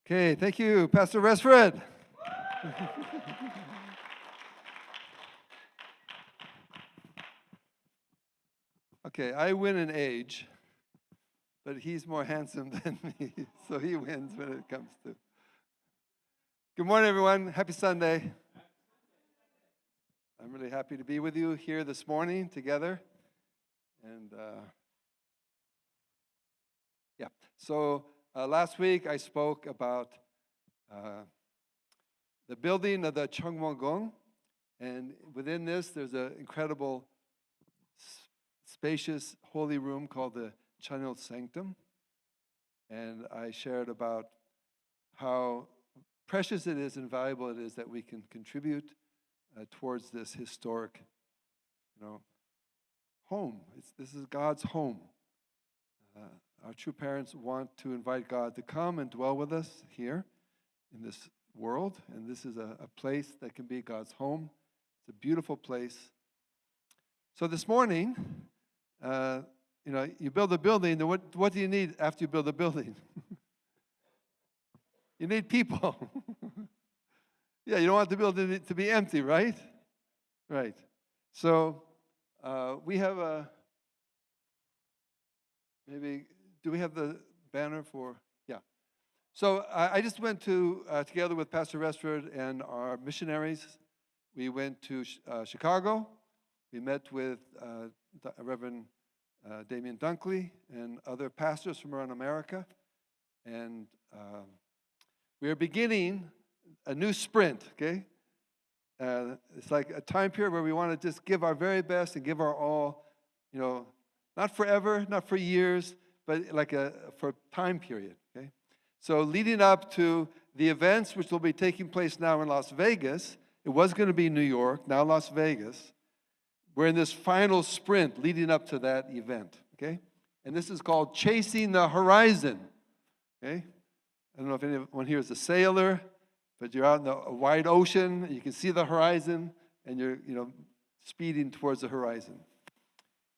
Okay, thank you, Pastor Resfred. Okay, I win in age, but he's more handsome than me, so he wins when it comes to. Good morning, everyone. Happy Sunday. I'm really happy to be with you here this morning together. And so last week I spoke about the building of the Cheongmonggung, and within this there's an incredible spacious holy room called the Chanyeol Sanctum. And I shared about how precious it is and valuable it is that we can contribute towards this historic, home. This is God's home. Our true parents want to invite God to come and dwell with us here in this world, and this is a place that can be God's home. It's a beautiful place. So this morning, you build a building, then what do you need after you build a building? You need people. Yeah, you don't want the building to be empty, right? Right. So we have do we have the banner for, yeah. So I just went to, together with Pastor Resford and our missionaries, we went to Chicago. We met with Reverend Damien Dunkley and other pastors from around America. And we are beginning a new sprint, okay? It's like a time period where we want to just give our very best and give our all, not forever, not for years, but like for a time period, okay? So leading up to the events which will be taking place now in Las Vegas, it was going to be New York, now Las Vegas. We're in this final sprint leading up to that event, okay? And this is called Chasing the Horizon, okay? I don't know if anyone here is a sailor, but you're out in a wide ocean, you can see the horizon, and you're, speeding towards the horizon.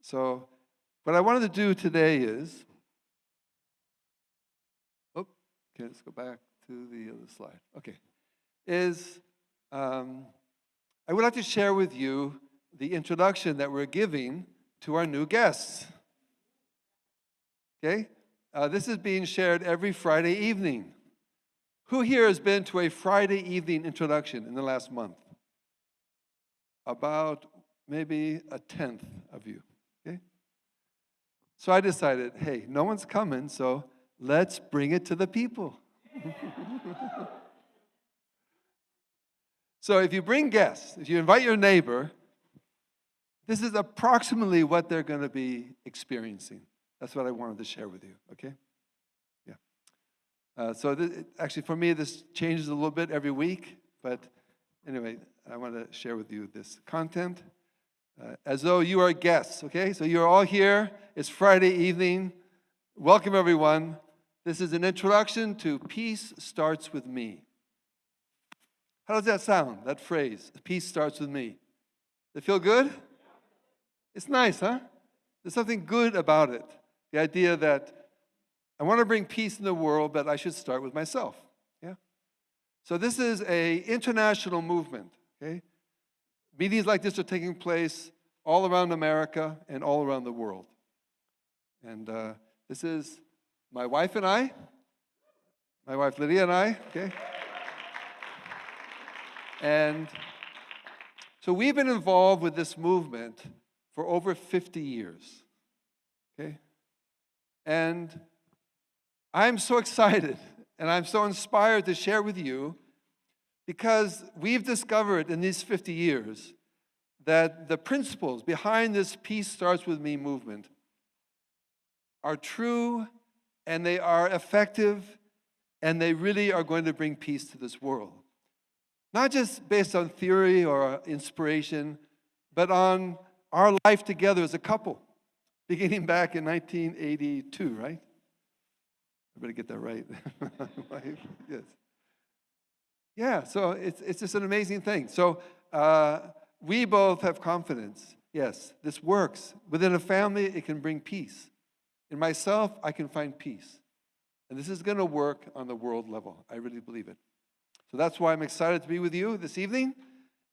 So what I wanted to do today is, let's go back to the other slide. Okay, I would like to share with you the introduction that we're giving to our new guests. Okay, this is being shared every Friday evening. Who here has been to a Friday evening introduction in the last month? About maybe a tenth of you, okay? So I decided, hey, no one's coming, so let's bring it to the people. So if you bring guests, if you invite your neighbor, this is approximately what they're going to be experiencing. That's what I wanted to share with you, okay? Yeah. Actually, for me, this changes a little bit every week, but anyway, I want to share with you this content as though you are guests, okay? So you're all here. It's Friday evening. Welcome, everyone. This is an introduction to Peace Starts With Me. How does that sound, that phrase, peace starts with me? Does it feel good? It's nice, huh? There's something good about it. The idea that I want to bring peace in the world, but I should start with myself, yeah? So this is an international movement, okay? Meetings like this are taking place all around America and all around the world. And this is my wife and I, my wife Lydia and I, okay? And so we've been involved with this movement for over 50 years, okay? And I'm so excited and I'm so inspired to share with you because we've discovered in these 50 years that the principles behind this Peace Starts With Me movement are true and they are effective and they really are going to bring peace to this world. Not just based on theory or inspiration, but on our life together as a couple, beginning back in 1982, right? I better get that right. Yes. Yeah, so it's just an amazing thing. So we both have confidence. Yes, this works. Within a family, it can bring peace. In myself, I can find peace. And this is going to work on the world level. I really believe it. So that's why I'm excited to be with you this evening.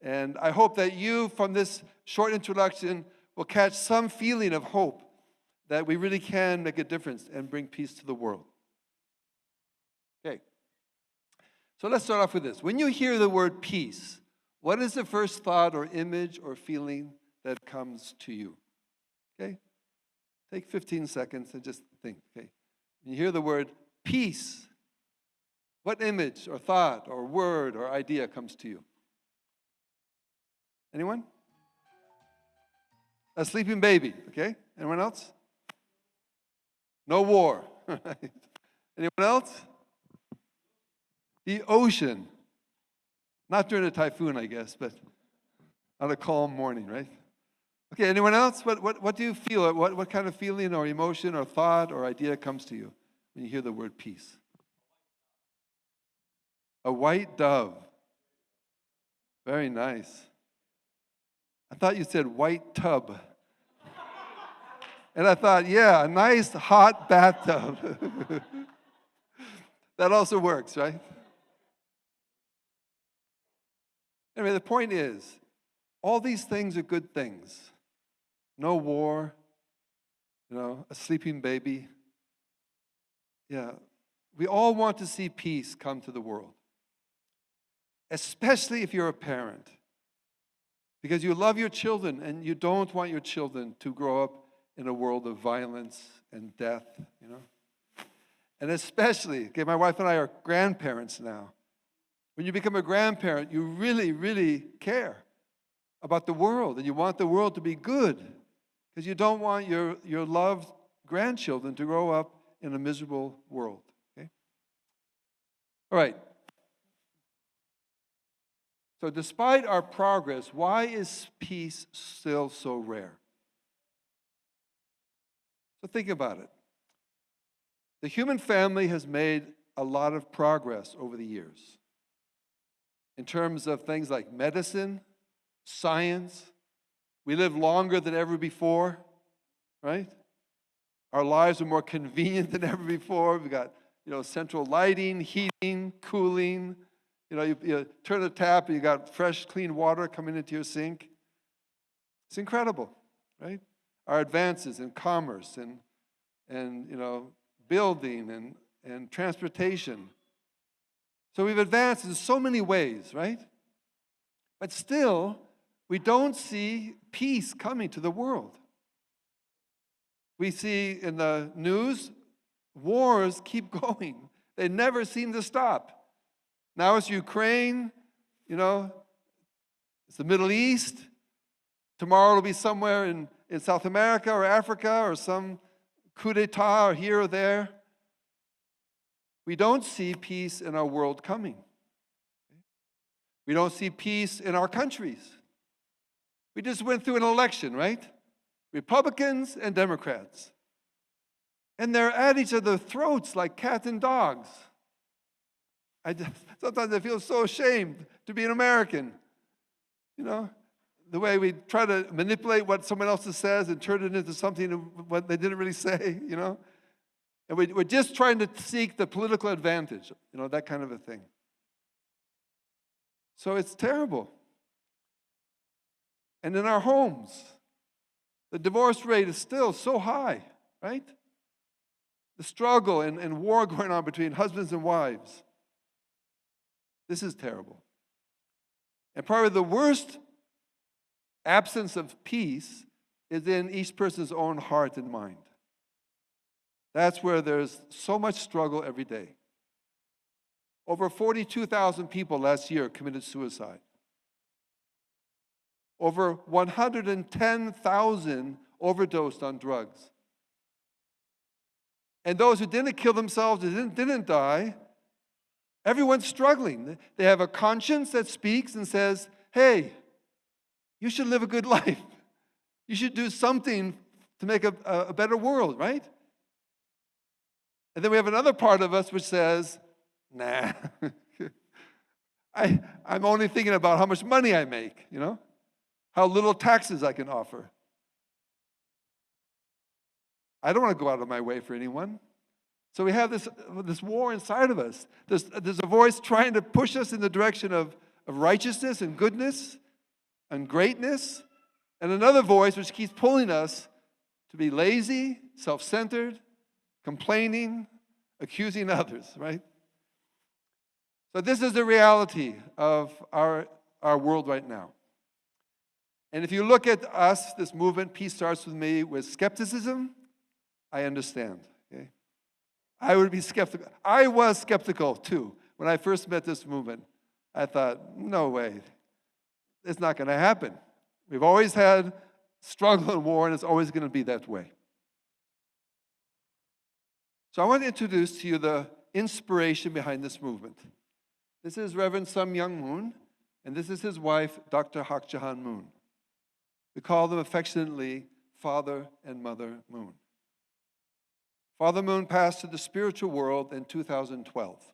And I hope that you, from this short introduction, will catch some feeling of hope that we really can make a difference and bring peace to the world. Okay. So let's start off with this. When you hear the word peace, what is the first thought or image or feeling that comes to you? Okay? Take 15 seconds and just think, okay? When you hear the word peace, what image or thought or word or idea comes to you? Anyone? A sleeping baby, okay? Anyone else? No war. Anyone else? The ocean. Not during a typhoon, I guess, but on a calm morning, right? Okay, anyone else? What do you feel? What kind of feeling or emotion or thought or idea comes to you when you hear the word peace? A white dove. Very nice. I thought you said white tub. And I thought, yeah, a nice hot bathtub. That also works, right? Anyway, the point is, all these things are good things. No war, a sleeping baby. Yeah, we all want to see peace come to the world, especially if you're a parent, because you love your children and you don't want your children to grow up in a world of violence and death, And especially, okay, my wife and I are grandparents now. When you become a grandparent, you really, really care about the world, and you want the world to be good, because you don't want your loved grandchildren to grow up in a miserable world, okay? All right. So despite our progress, why is peace still so rare? So think about it. The human family has made a lot of progress over the years in terms of things like medicine, science. We live longer than ever before, right? Our lives are more convenient than ever before. We've got, central lighting, heating, cooling. You turn the tap and you got fresh, clean water coming into your sink. It's incredible, right? Our advances in commerce and building and transportation. So we've advanced in so many ways, right? But still, we don't see peace coming to the world. We see in the news, wars keep going. They never seem to stop. Now it's Ukraine, it's the Middle East. Tomorrow it'll be somewhere in South America or Africa or some coup d'etat or here or there. We don't see peace in our world coming. We don't see peace in our countries. We just went through an election, right? Republicans and Democrats. And they're at each other's throats like cats and dogs. Sometimes I feel so ashamed to be an American. The way we try to manipulate what someone else says and turn it into something what they didn't really say, And we're just trying to seek the political advantage, that kind of a thing. So it's terrible. And in our homes, the divorce rate is still so high, right? The struggle and war going on between husbands and wives. This is terrible. And probably the worst absence of peace is in each person's own heart and mind. That's where there's so much struggle every day. Over 42,000 people last year committed suicide. Over 110,000 overdosed on drugs. And those who didn't kill themselves, didn't die, everyone's struggling. They have a conscience that speaks and says, hey, you should live a good life. You should do something to make a better world, right? And then we have another part of us which says, nah, I'm only thinking about how much money I make, how little taxes I can offer. I don't want to go out of my way for anyone. So we have this war inside of us. There's a voice trying to push us in the direction of righteousness and goodness and greatness, and another voice which keeps pulling us to be lazy, self-centered, complaining, accusing others, right? So this is the reality of our world right now. And if you look at us, this movement, Peace Starts With Me, with skepticism, I understand, okay? I would be skeptical. I was skeptical, too, when I first met this movement. I thought, no way. It's not going to happen. We've always had struggle and war, and it's always going to be that way. So I want to introduce to you the inspiration behind this movement. This is Reverend Sum Young Moon, and this is his wife, Dr. Hak Jahan Moon. We call them affectionately Father and Mother Moon. Father Moon passed to the spiritual world in 2012.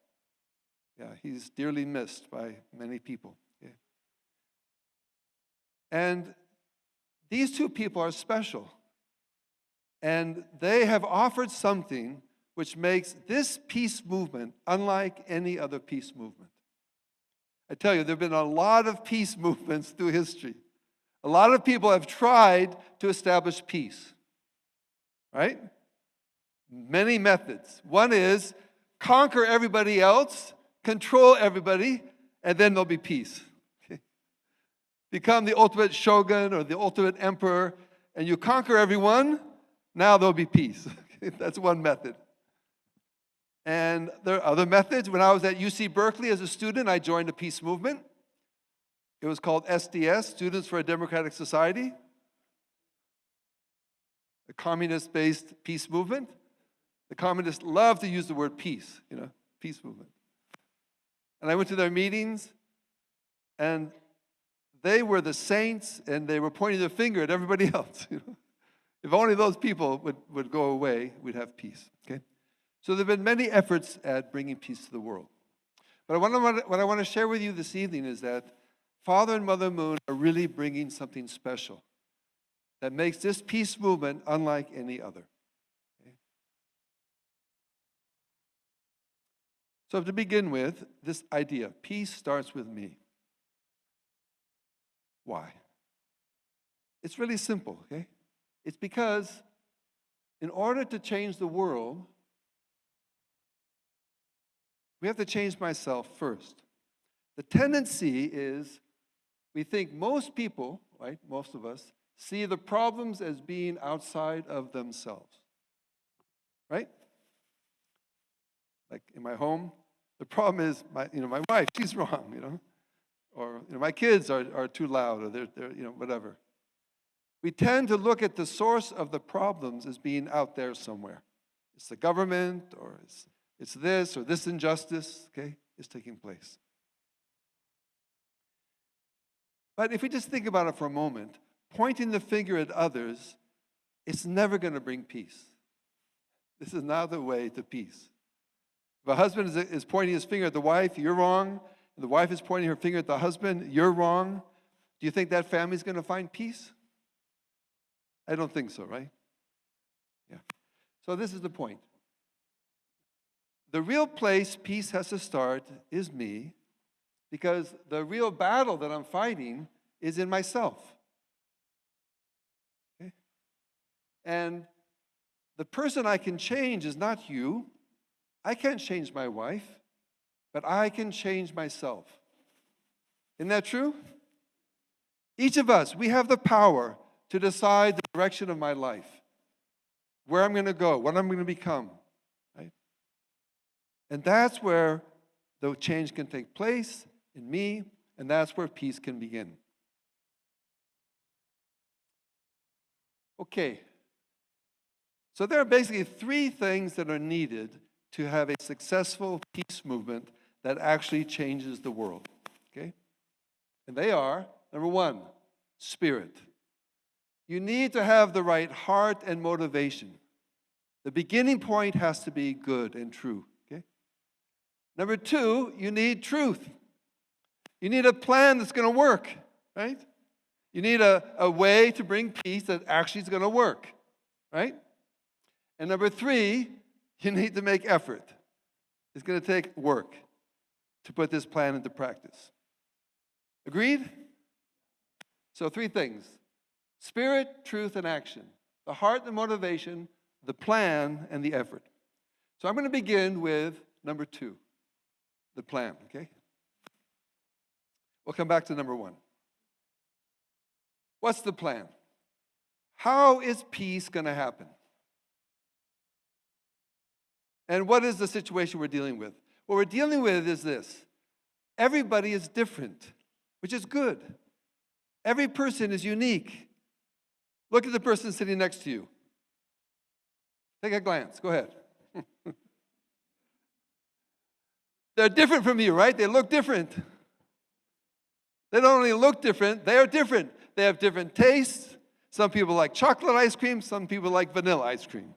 Yeah, he's dearly missed by many people. Okay. And these two people are special. And they have offered something which makes this peace movement unlike any other peace movement. I tell you, there have been a lot of peace movements through history. A lot of people have tried to establish peace, right? Many methods. One is conquer everybody else, control everybody, and then there'll be peace. Okay? Become the ultimate shogun or the ultimate emperor, and you conquer everyone, now there'll be peace. Okay? That's one method. And there are other methods. When I was at UC Berkeley as a student, I joined a peace movement. It was called SDS, Students for a Democratic Society, a communist-based peace movement. The communists love to use the word peace, peace movement. And I went to their meetings, and they were the saints, and they were pointing their finger at everybody else. If only those people would go away, we'd have peace, okay? So there have been many efforts at bringing peace to the world. But what I want to share with you this evening is that Father and Mother Moon are really bringing something special that makes this peace movement unlike any other. Okay? So to begin with, this idea, peace starts with me. Why? It's really simple, okay? It's because in order to change the world, we have to change myself first. The tendency is we think most people, right, most of us, see the problems as being outside of themselves, right? Like in my home, the problem is my wife, she's wrong, or my kids are too loud, or they're whatever. We tend to look at the source of the problems as being out there somewhere. It's the government, or it's this or this injustice, okay, is taking place. But if we just think about it for a moment, pointing the finger at others, it's never going to bring peace. This is not the way to peace. If a husband is pointing his finger at the wife, you're wrong, and the wife is pointing her finger at the husband, you're wrong, do you think that family's going to find peace? I don't think so, right? Yeah. So this is the point. The real place peace has to start is me, because the real battle that I'm fighting is in myself. Okay? And the person I can change is not you. I can't change my wife, but I can change myself. Isn't that true? Each of us, we have the power to decide the direction of my life, where I'm going to go, what I'm going to become. Right? And that's where the change can take place in me, and that's where peace can begin. Okay. So there are basically three things that are needed to have a successful peace movement that actually changes the world. Okay? And they are, number one, spirit. You need to have the right heart and motivation. The beginning point has to be good and true. Okay? Number two, you need truth. You need a plan that's going to work, right? You need a way to bring peace that actually is going to work, right? And number three, You need to make effort. It's going to take work to put this plan into practice. Agreed? So 3 things: spirit, truth, and action. The heart, the motivation, the plan, and the effort. So I'm going to begin with number 2, the plan, okay? We'll come back to number 1. What's the plan? How is peace going to happen? And what is the situation we're dealing with? What we're dealing with is this. Everybody is different, which is good. Every person is unique. Look at the person sitting next to you. Take a glance. Go ahead. They're different from you, right? They look different. They don't only look different, they are different. They have different tastes. Some people like chocolate ice cream, some people like vanilla ice cream.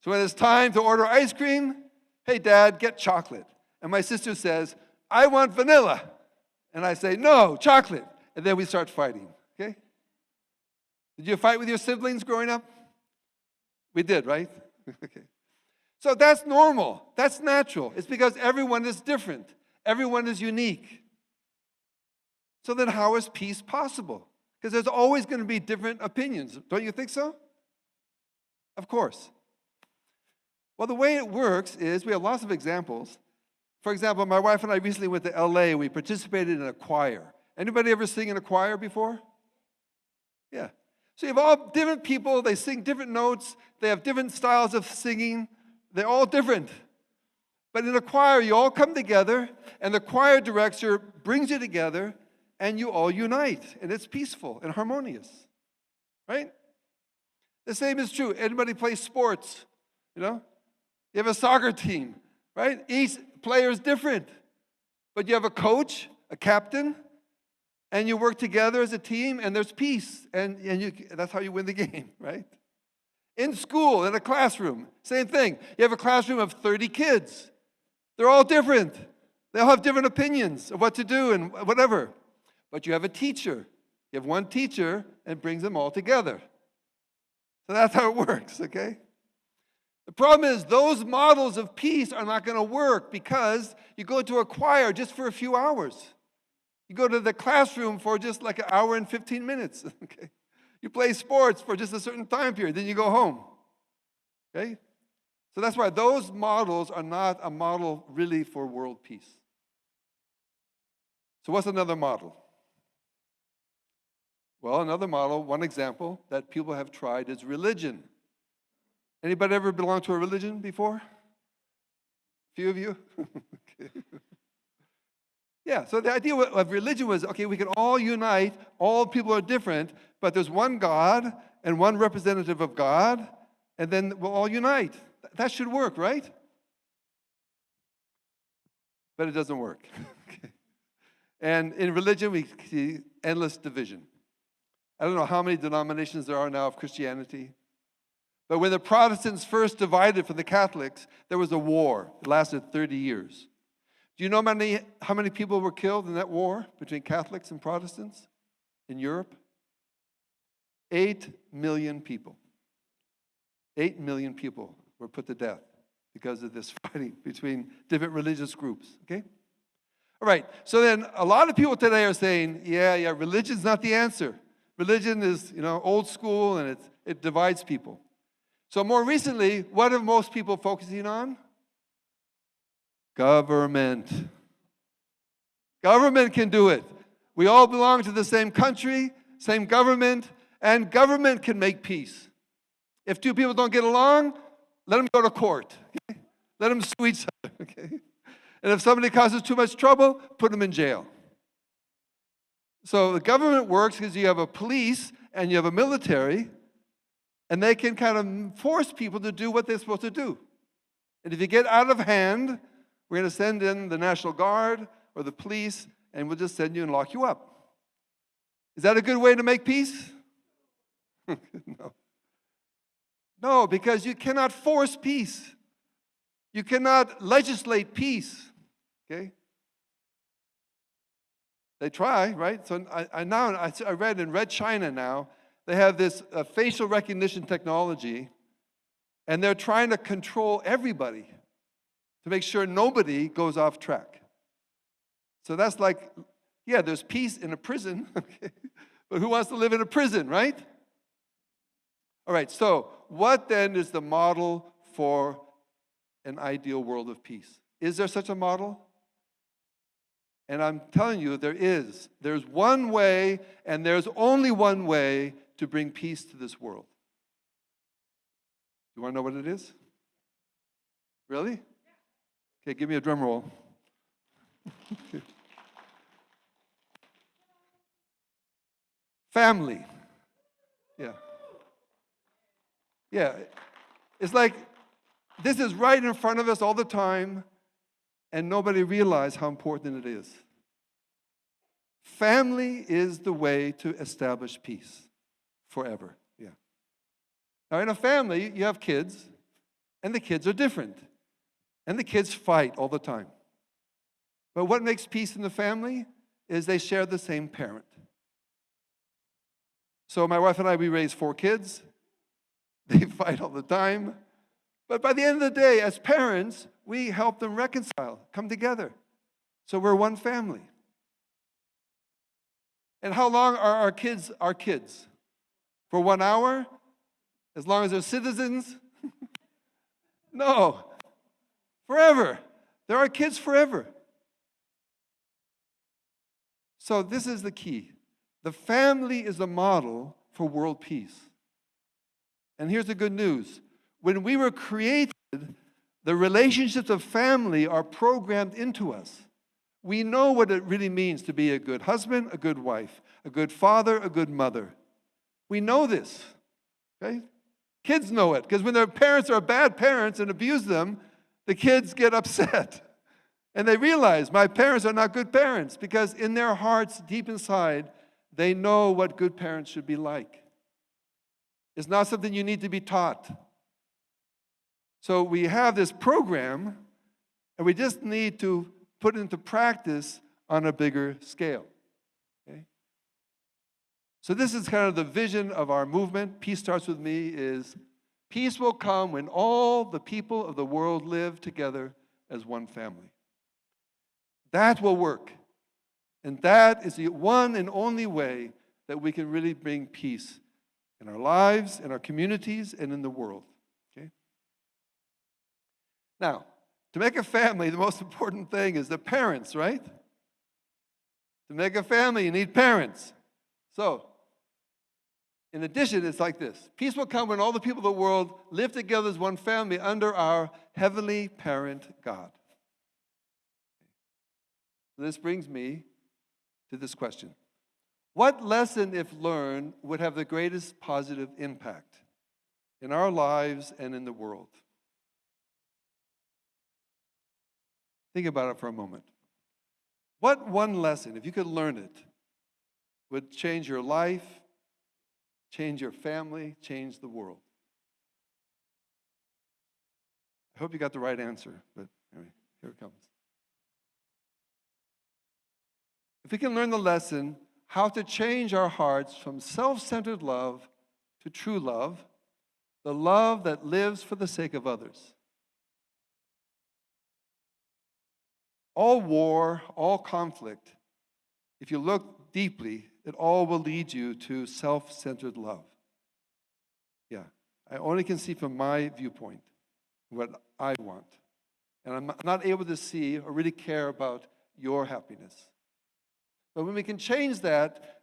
So when it's time to order ice cream, hey, Dad, get chocolate. And my sister says, I want vanilla. And I say, no, chocolate. And then we start fighting, okay? Did you fight with your siblings growing up? We did, right? Okay. So that's normal. That's natural. It's because everyone is different. Everyone is unique. So then how is peace possible? Because there's always going to be different opinions. Don't you think so? Of course. Well, the way it works is we have lots of examples. For example, my wife and I recently went to LA. We participated in a choir. Anybody ever sing in a choir before? Yeah. So you have all different people. They sing different notes. They have different styles of singing. They're all different. But in a choir, you all come together, and the choir director brings you together, and you all unite, and it's peaceful and harmonious, right? The same is true. Anybody plays sports, you know? You have a soccer team, right? Each player is different, but you have a coach, a captain, and you work together as a team, and there's peace, and that's how you win the game, right? In school, in a classroom, same thing. You have a classroom of 30 kids. They're all different. They all have different opinions of what to do and whatever. But you have a teacher. You have one teacher and brings them all together. So that's how it works, okay? The problem is those models of peace are not going to work because you go to a choir just for a few hours. You go to the classroom for just like an hour and 15 minutes, okay? You play sports for just a certain time period, then you go home, okay? So that's why those models are not a model really for world peace. So what's another model? Well, another model, one example that people have tried is religion. Anybody ever belonged to a religion before? A few of you? Okay. Yeah, so the idea of religion was, okay, we can all unite, all people are different, but there's one God and one representative of God, and then we'll all unite. That should work, right? But it doesn't work. Okay. And in religion, we see endless division. I don't know how many denominations there are now of Christianity, but when the Protestants first divided from the Catholics, there was a war. It lasted 30 years. Do you know how many people were killed in that war between Catholics and Protestants in Europe? 8 million people. 8 million people were put to death because of this fighting between different religious groups, okay? All right, so then a lot of people today are saying, yeah, religion's not the answer. Religion is, old school and it divides people. So more recently, what are most people focusing on? Government. Government can do it. We all belong to the same country, same government, and government can make peace. If two people don't get along, let them go to court. Okay? Let them sue each other. Okay? And if somebody causes too much trouble, put them in jail. So the government works because you have a police and you have a military, and they can kind of force people to do what they're supposed to do. And if you get out of hand, we're going to send in the National Guard or the police, and we'll just send you and lock you up. Is that a good way to make peace? No. No, because you cannot force peace. You cannot legislate peace. Okay? They try, right? So I read in Red China now, they have this facial recognition technology And they're trying to control everybody to make sure nobody goes off track. So that's like, yeah, there's peace in a prison, okay? But who wants to live in a prison, right? All right, so what then is the model for an ideal world of peace? Is there such a model? And I'm telling you, there is. There's one way, and there's only one way to bring peace to this world. You want to know what it is? Really? Okay, give me a drum roll. Family. Yeah. Yeah. It's like this is right in front of us all the time, and nobody realizes how important it is. Family is the way to establish peace forever. Yeah. Now, in a family, you have kids, and the kids are different, and the kids fight all the time. But what makes peace in the family is they share the same parent. So my wife and I, we raised 4 kids. They fight all the time. But by the end of the day, as parents, we help them reconcile, come together. So we're one family. And how long are our kids our kids? For 1 hour? As long as they're citizens? No. Forever. They're our kids forever. So this is the key. The family is the model for world peace. And here's the good news. When we were created, the relationships of family are programmed into us. We know what it really means to be a good husband, a good wife, a good father, a good mother. We know this. Okay? Kids know it, because when their parents are bad parents and abuse them, the kids get upset. And they realize, my parents are not good parents, because in their hearts, deep inside, they know what good parents should be like. It's not something you need to be taught. So we have this program, and we just need to put it into practice on a bigger scale. Okay? So this is kind of the vision of our movement. Peace Starts With Me is, peace will come when all the people of the world live together as one family. That will work. And that is the one and only way that we can really bring peace in our lives, in our communities, and in the world. Okay? Now, to make a family, the most important thing is the parents, right? To make a family, you need parents. So, in addition, it's like this. Peace will come when all the people of the world live together as one family under our heavenly parent, God. This brings me to this question. What lesson, if learned, would have the greatest positive impact in our lives and in the world? Think about it for a moment. What one lesson, if you could learn it, would change your life, change your family, change the world? I hope you got the right answer, but anyway, here it comes. If we can learn the lesson, how to change our hearts from self-centered love to true love, the love that lives for the sake of others. All war, all conflict, if you look deeply, it all will lead you to self-centered love. Yeah, I only can see from my viewpoint what I want. And I'm not able to see or really care about your happiness. But when we can change that,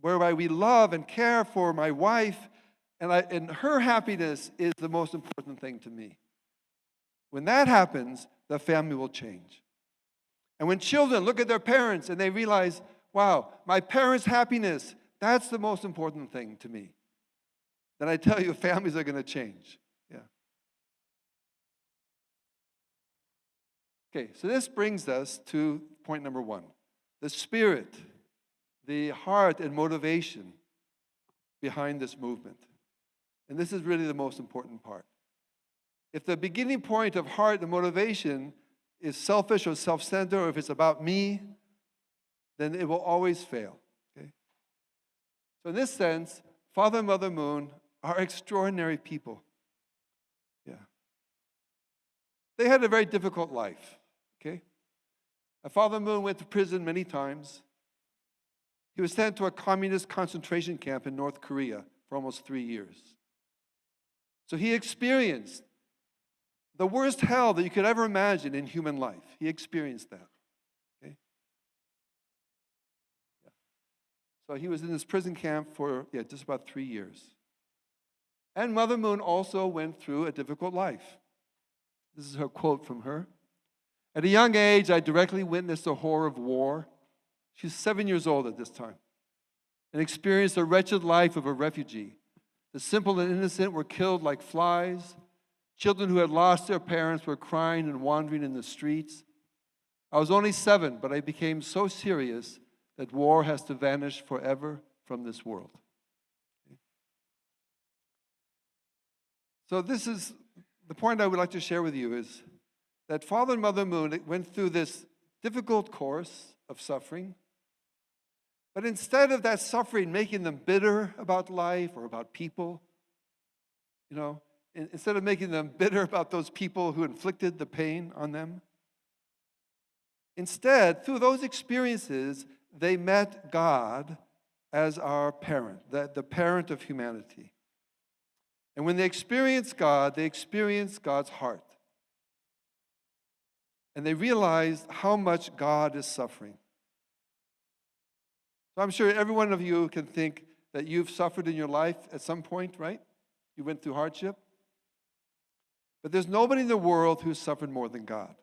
whereby we love and care for my wife, and her happiness is the most important thing to me. When that happens, the family will change. And when children look at their parents and they realize, wow, my parents' happiness, that's the most important thing to me, then I tell you, families are going to change. Yeah. Okay, so this brings us to point number 1. The spirit, the heart and motivation behind this movement. And this is really the most important part. If the beginning point of heart and motivation is selfish or self-centered, or if it's about me, then it will always fail. Okay? So in this sense, Father and Mother Moon are extraordinary people. They had a very difficult life, okay? Father Moon went to prison many times. He was sent to a communist concentration camp in North Korea for almost 3 years. So he experienced the worst hell that you could ever imagine in human life. He experienced that. Okay? Yeah. So he was in this prison camp for just about 3 years. And Mother Moon also went through a difficult life. This is her quote from her. At a young age, I directly witnessed the horror of war. She's 7 years old at this time, and experienced the wretched life of a refugee. The simple and innocent were killed like flies. Children who had lost their parents were crying and wandering in the streets. I was only 7, but I became so serious that war has to vanish forever from this world. So this is the point I would like to share with you, is that Father and Mother Moon went through this difficult course of suffering. But instead of that suffering making them bitter about life or about people, instead of making them bitter about those people who inflicted the pain on them, instead, through those experiences, they met God as our parent, the parent of humanity. And when they experienced God, they experienced God's heart. And they realized how much God is suffering. So I'm sure every one of you can think that you've suffered in your life at some point, right? You went through hardship. But there's nobody in the world who's suffered more than God,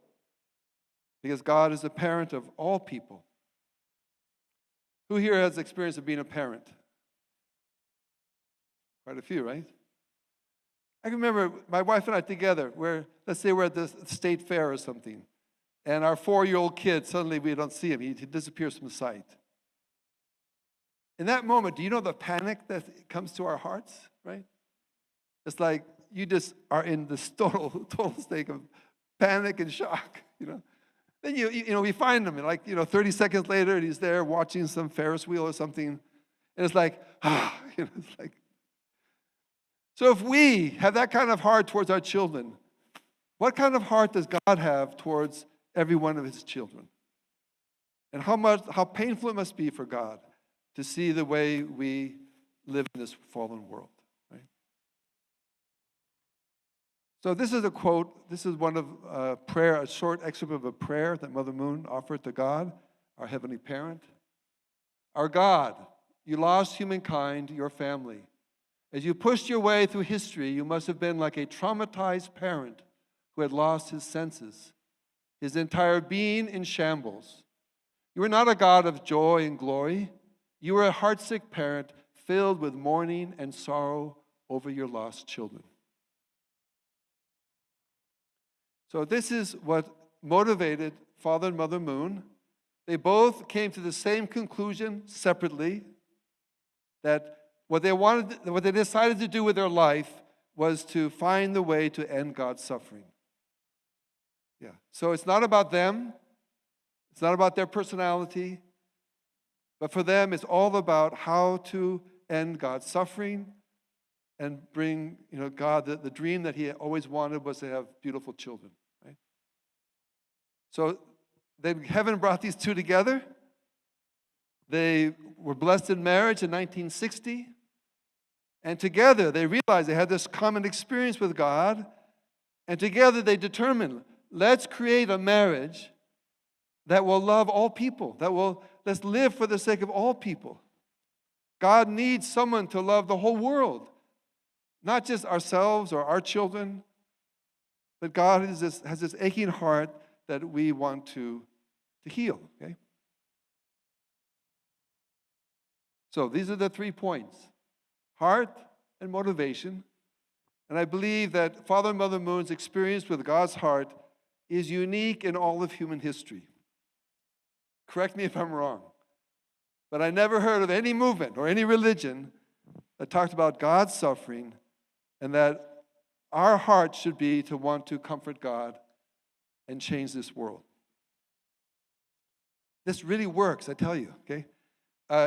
because God is the parent of all people. Who here has experience of being a parent? Quite a few, right? I can remember my wife and I together, let's say we're at the state fair or something, and our 4-year-old kid, suddenly we don't see him. He disappears from sight. In that moment, do you know the panic that comes to our hearts, right? It's like you just are in this total state of panic and shock, Then we find him, and 30 seconds later, and he's there watching some Ferris wheel or something, and it's like, it's like. So if we have that kind of heart towards our children, what kind of heart does God have towards every one of his children? And how painful it must be for God to see the way we live in this fallen world, right? So this is a quote. This is one of a short excerpt of a prayer that Mother Moon offered to God, our heavenly parent. Our God, you lost humankind, your family. As you pushed your way through history, you must have been like a traumatized parent who had lost his senses, his entire being in shambles. You were not a God of joy and glory. You were a heartsick parent filled with mourning and sorrow over your lost children. So this is what motivated Father and Mother Moon. They both came to the same conclusion separately, that what they decided to do with their life was to find the way to end God's suffering. Yeah. So it's not about them. It's not about their personality. But for them, it's all about how to end God's suffering and bring, God, the dream that he always wanted was to have beautiful children, right? So then heaven brought these two together. They were blessed in marriage in 1960. And together they realized they had this common experience with God. And together they determined, let's create a marriage that will love all people, let's live for the sake of all people. God needs someone to love the whole world, not just ourselves or our children, but God has this aching heart that we want to heal, okay? So these are the 3 points: heart and motivation. And I believe that Father and Mother Moon's experience with God's heart is unique in all of human history. Correct me if I'm wrong, but I never heard of any movement or any religion that talked about God's suffering and that our heart should be to want to comfort God and change this world. This really works, I tell you, okay?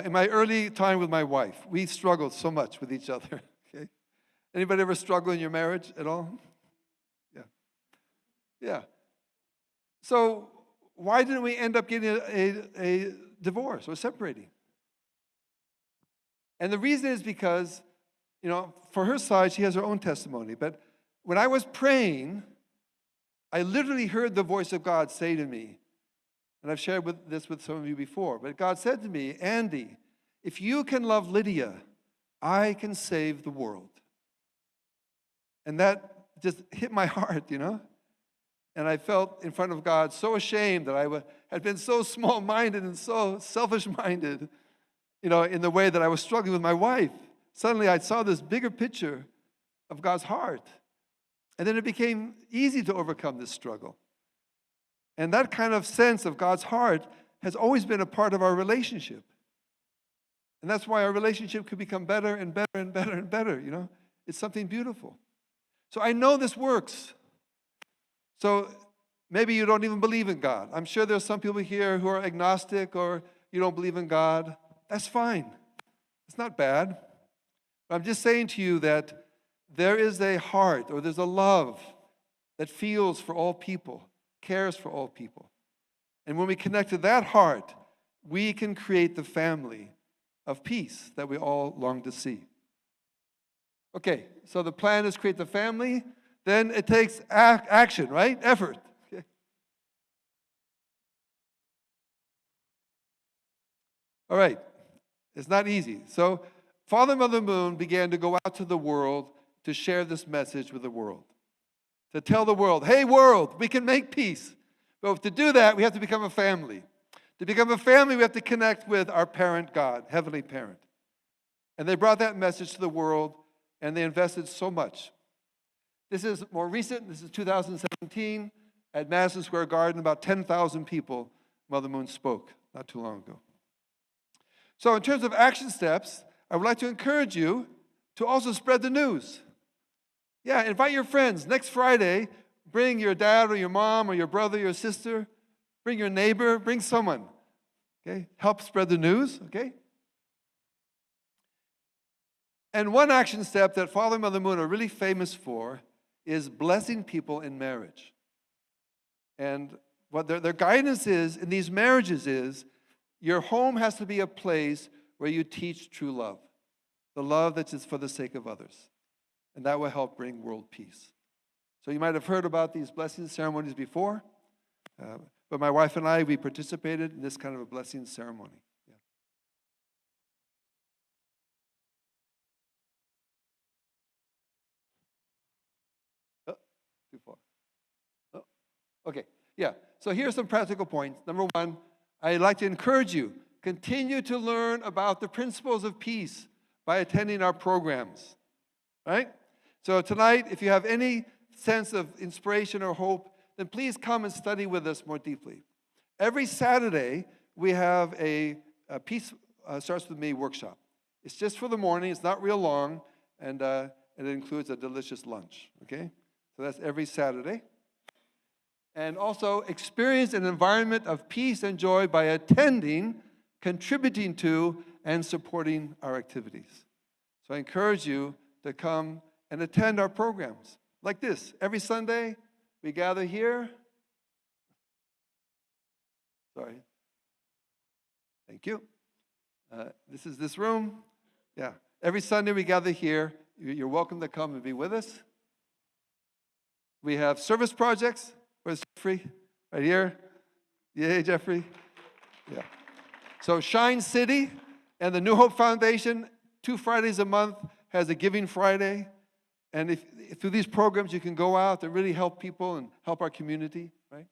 In my early time with my wife, we struggled so much with each other, okay? Anybody ever struggle in your marriage at all? Yeah. Yeah. So why didn't we end up getting a divorce or separating? And the reason is because, for her side, she has her own testimony. But when I was praying, I literally heard the voice of God say to me, and I've shared this with some of you before, but God said to me, Andy, if you can love Lydia, I can save the world. And that just hit my heart, And I felt in front of God so ashamed that I had been so small-minded and so selfish-minded, in the way that I was struggling with my wife. Suddenly I saw this bigger picture of God's heart. And then it became easy to overcome this struggle. And that kind of sense of God's heart has always been a part of our relationship. And that's why our relationship could become better and better and better and better, It's something beautiful. So I know this works. So maybe you don't even believe in God. I'm sure there's some people here who are agnostic or you don't believe in God. That's fine. It's not bad. But I'm just saying to you that there is a heart or there's a love that feels for all people, cares for all people. And when we connect to that heart, we can create the family of peace that we all long to see. Okay, so the plan is create the family. Then it takes action, right? Effort. Okay. All right. It's not easy. So Father and Mother Moon began to go out to the world to share this message with the world. To tell the world, hey world, we can make peace. But to do that, we have to become a family. To become a family, we have to connect with our parent God, Heavenly Parent. And they brought that message to the world, and they invested so much. This is more recent. This is 2017. At Madison Square Garden, about 10,000 people, Mother Moon spoke not too long ago. So in terms of action steps, I would like to encourage you to also spread the news. Yeah, invite your friends. Next Friday, bring your dad or your mom or your brother, your sister. Bring your neighbor. Bring someone. Okay? Help spread the news. Okay? And one action step that Father and Mother Moon are really famous for is blessing people in marriage. And what their guidance is in these marriages is your home has to be a place where you teach true love, the love that is for the sake of others. And that will help bring world peace. So you might have heard about these blessing ceremonies before, but my wife and I, we participated in this kind of a blessing ceremony. Yeah. Oh, too far. Oh, okay, yeah. So here's some practical points. Number one, I'd like to encourage you, continue to learn about the principles of peace by attending our programs, right? So tonight, if you have any sense of inspiration or hope, then please come and study with us more deeply. Every Saturday, we have a Peace Starts With Me workshop. It's just for the morning. It's not real long, and it includes a delicious lunch, okay? So that's every Saturday. And also experience an environment of peace and joy by attending, contributing to, and supporting our activities. So I encourage you to come and attend our programs like this. Every Sunday, we gather here. Sorry. Thank you. This is this room. Yeah. Every Sunday, we gather here. You're welcome to come and be with us. We have service projects. Where's Jeffrey? Right here. Yay, Jeffrey. Yeah. So Shine City and the New Hope Foundation, 2 Fridays a month, has a Giving Friday. And if through these programs you can go out and really help people and help our community, right?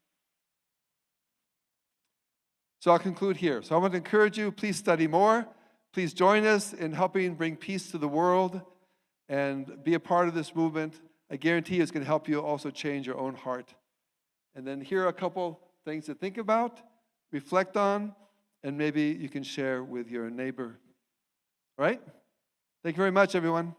So I'll conclude here. So I want to encourage you, please study more. Please join us in helping bring peace to the world and be a part of this movement. I guarantee it's going to help you also change your own heart. And then here are a couple things to think about, reflect on, and maybe you can share with your neighbor. All right? Thank you very much, everyone.